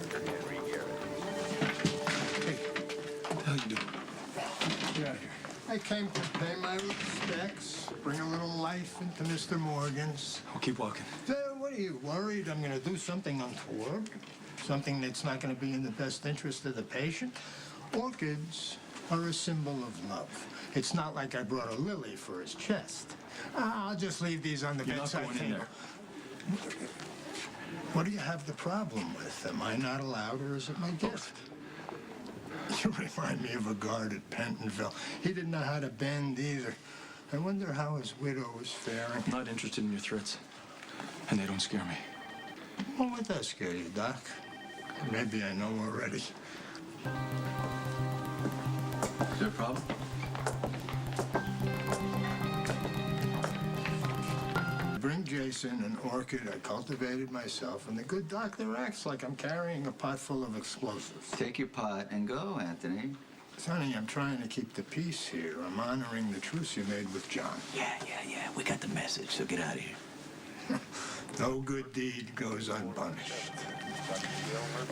Hey, how you doing? Get out of here. I came to pay my respects, bring a little life into Mr. Morgan's. I'll keep walking. What are you worried I'm going to do something untoward? Something that's not going to be in the best interest of the patient? Orchids are a symbol of love. It's not like I brought a lily for his chest. I'll just leave these on the bedside You're not going in table. there. What do you have the problem with? Am I not allowed, or is it my gift? You remind me of a guard at Pentonville. He didn't know how to bend either. I wonder how his widow is faring. I'm not interested in your threats, and they don't scare me. Well, what does scare you, Doc? Maybe I know already. Is there a problem? Bring Jason an orchid I cultivated myself, and the good doctor acts like I'm carrying a pot full of explosives. Take your pot and go, Anthony. Sonny, I'm trying to keep the peace here. I'm honoring the truce you made with John. Yeah. We got the message, so get out of here. No good deed goes unpunished.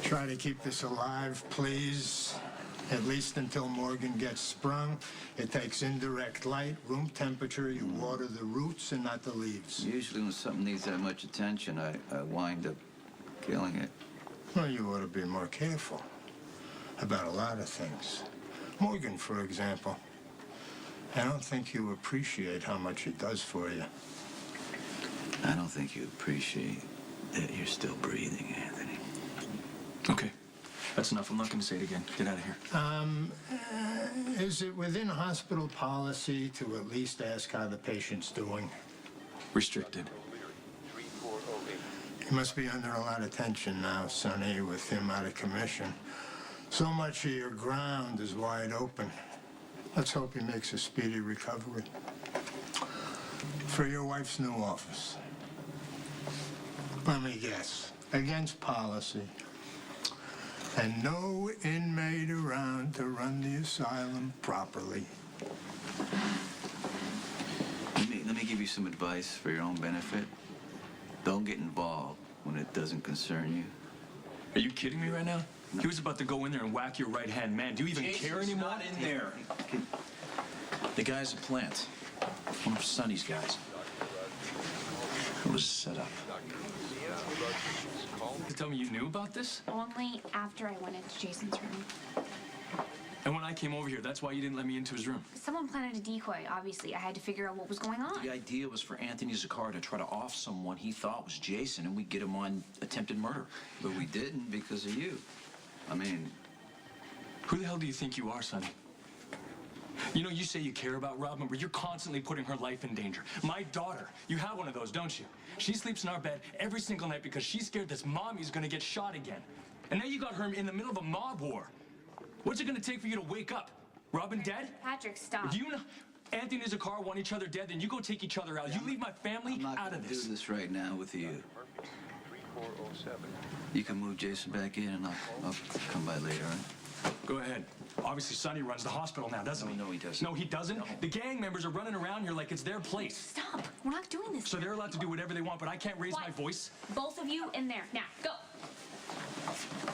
Try to keep this alive, please. At least until Morgan gets sprung. It takes indirect light, room temperature. You water the roots and not the leaves. Usually when something needs that much attention, I wind up killing it. Well, you ought to be more careful about a lot of things. Morgan, for example. I don't think you appreciate how much he does for you. I don't think you appreciate that you're still breathing, Anthony. Okay, that's enough. I'm not going to say it again. Get out of here. Is it within hospital policy to at least ask how the patient's doing? Restricted. He must be under a lot of tension now, Sonny, with him out of commission. So much of your ground is wide open. Let's hope he makes a speedy recovery. For your wife's new office. Let me guess. Against policy. And no inmate around to run the asylum properly. Let me give you some advice for your own benefit. Don't get involved when it doesn't concern you. Are you kidding me right now? He was about to go in there and whack your right-hand man. Do you even care anymore? Not in there. The guy's a plant. One of Sonny's guys. It was set up. You tell me you knew about this? Only after I went into Jason's room. And when I came over here, that's why you didn't let me into his room. Someone planted a decoy, obviously. I had to figure out what was going on. The idea was for Anthony Zakar to try to off someone he thought was Jason, and we'd get him on attempted murder. But we didn't because of you. I mean... Who the hell do you think you are, Sonny? You know, you say you care about Robin, but you're constantly putting her life in danger. My daughter, you have one of those, don't you? She sleeps in our bed every single night because she's scared this mommy's gonna get shot again. And now you got her in the middle of a mob war. What's it gonna take for you to wake up? Robin dead? Patrick, stop. Do you know Anthony and Zakar want each other dead, then you go take each other out. You leave my family I'm not out gonna of this. do this right now with you. You can move Jason back in and I'll come by later, all right? Go ahead. Obviously, Sonny runs the hospital now, doesn't he? No, he doesn't. No, he doesn't? No. The gang members are running around here like it's their place. Stop. We're not doing this. So they're allowed to do whatever they want, but I can't raise my voice? Both of you in there. Now, go.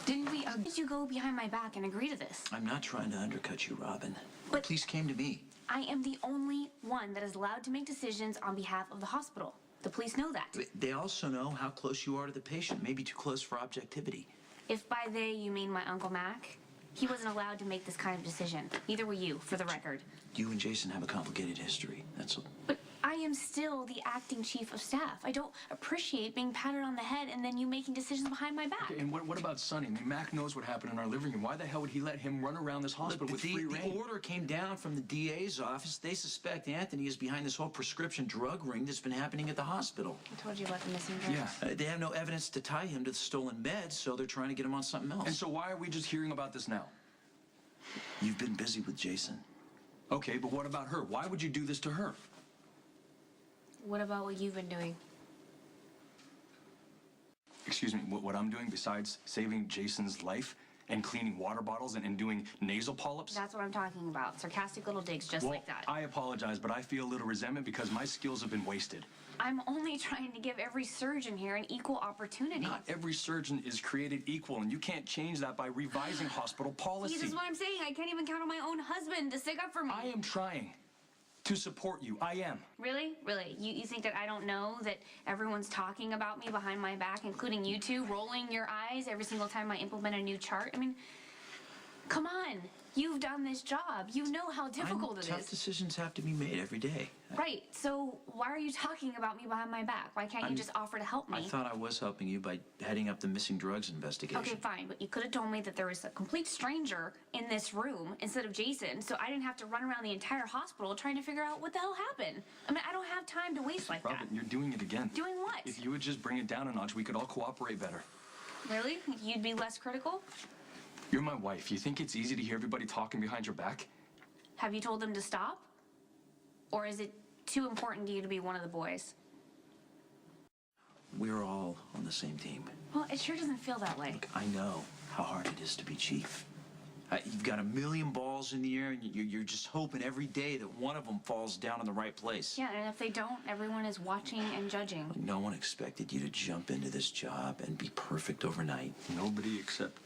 Didn't we... did you go behind my back and agree to this? I'm not trying to undercut you, Robin. But- The police came to me. I am the only one that is allowed to make decisions on behalf of the hospital. The police know that. They also know how close you are to the patient, maybe too close for objectivity. If by they you mean my Uncle Mac, he wasn't allowed to make this kind of decision. Neither were you, for the record. You and Jason have a complicated history, that's all. But I am still the acting chief of staff. I don't appreciate being patted on the head and then you making decisions behind my back. Okay, and what about Sonny? I mean, Mac knows what happened in our living room. Why the hell would he let him run around this hospital with free reign? The order came down from the DA's office. They suspect Anthony is behind this whole prescription drug ring that's been happening at the hospital. I told you about the missing drugs. Yeah. They have no evidence to tie him to the stolen meds, so they're trying to get him on something else. And so why are we just hearing about this now? You've been busy with Jason. Okay, but what about her? Why would you do this to her? What about what you've been doing? Excuse me, what I'm doing besides saving Jason's life and cleaning water bottles and doing nasal polyps? That's what I'm talking about. Sarcastic little digs just Well, like that. I apologize, but I feel a little resentment because my skills have been wasted. I'm only trying to give every surgeon here an equal opportunity. Not every surgeon is created equal, and you can't change that by revising hospital policy. This is what I'm saying. I can't even count on my own husband to stick up for me. I am trying to support you. I am. Really? Really? You think that I don't know that everyone's talking about me behind my back, including you two, rolling your eyes every single time I implement a new chart? I mean, come on. You've done this job. You know how difficult it Tough is. decisions have to be made every day. Right. So why are you talking about me behind my back? Why can't you just offer to help me? I thought I was helping you by heading up the missing drugs investigation. Okay, fine, but you could have told me that there was a complete stranger in this room instead of Jason, so I didn't have to run around the entire hospital trying to figure out what the hell happened. I mean, I don't have time to waste like Robin, that. you're doing it again. Doing what? If you would just bring it down a notch, we could all cooperate better. Really? You'd be less critical? You're my wife. You think it's easy to hear everybody talking behind your back? Have you told them to stop? Or is it too important to you to be one of the boys? We're all on the same team. Well, it sure doesn't feel that way. Look, I know how hard it is to be chief. You've got a million balls in the air, and you're just hoping every day that one of them falls down in the right place. Yeah, and if they don't, everyone is watching and judging. No one expected you to jump into this job and be perfect overnight. Nobody except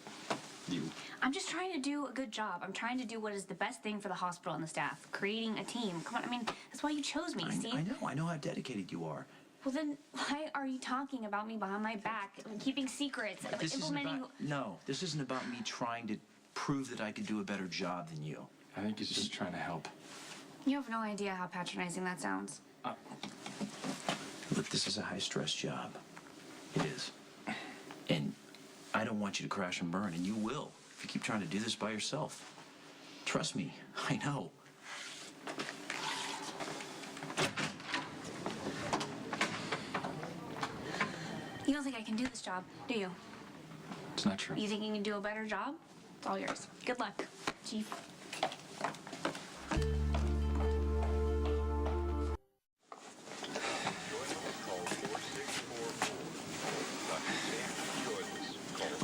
you. I'm just trying to do a good job. I'm trying to do what is the best thing for the hospital and the staff. Creating a team. Come on, I mean, that's why you chose me, Steve. I know how dedicated you are. Well, then why are you talking about me behind my back, keeping secrets, This implementing... this isn't about me trying to prove that I could do a better job than you. I think he's just trying to help. You have no idea how patronizing that sounds. Look, this is a high-stress job. It is. And I don't want you to crash and burn, and you will if you keep trying to do this by yourself. Trust me, I know. You don't think I can do this job, do you? It's not true. You think you can do a better job? It's all yours. Good luck, Chief.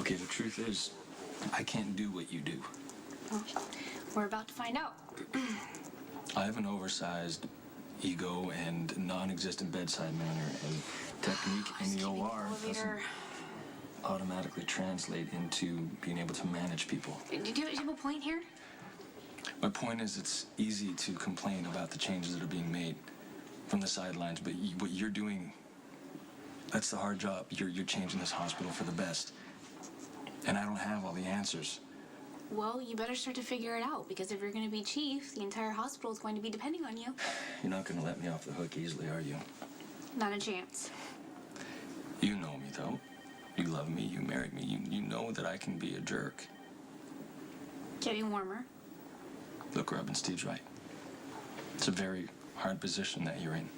Okay, the truth is, I can't do what you do. Well, we're about to find out. I have an oversized ego and non-existent bedside manner, and technique in the OR doesn't automatically translate into being able to manage people. Do you have a point here? My point is, it's easy to complain about the changes that are being made from the sidelines, but what you're doing, that's the hard job. You're changing this hospital for the best. And I don't have all the answers. Well, you better start to figure it out, because if you're going to be chief, the entire hospital is going to be depending on you. You're not going to let me off the hook easily, are you? Not a chance. You know me, though. You love me, you married me. You know that I can be a jerk. Getting warmer. Look, Robin, Steve's right. It's a very hard position that you're in.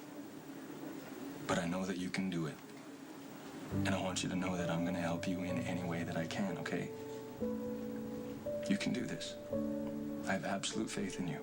But I know that you can do it. And I want you to know that I'm going to help you in any way that I can, okay? You can do this. I have absolute faith in you.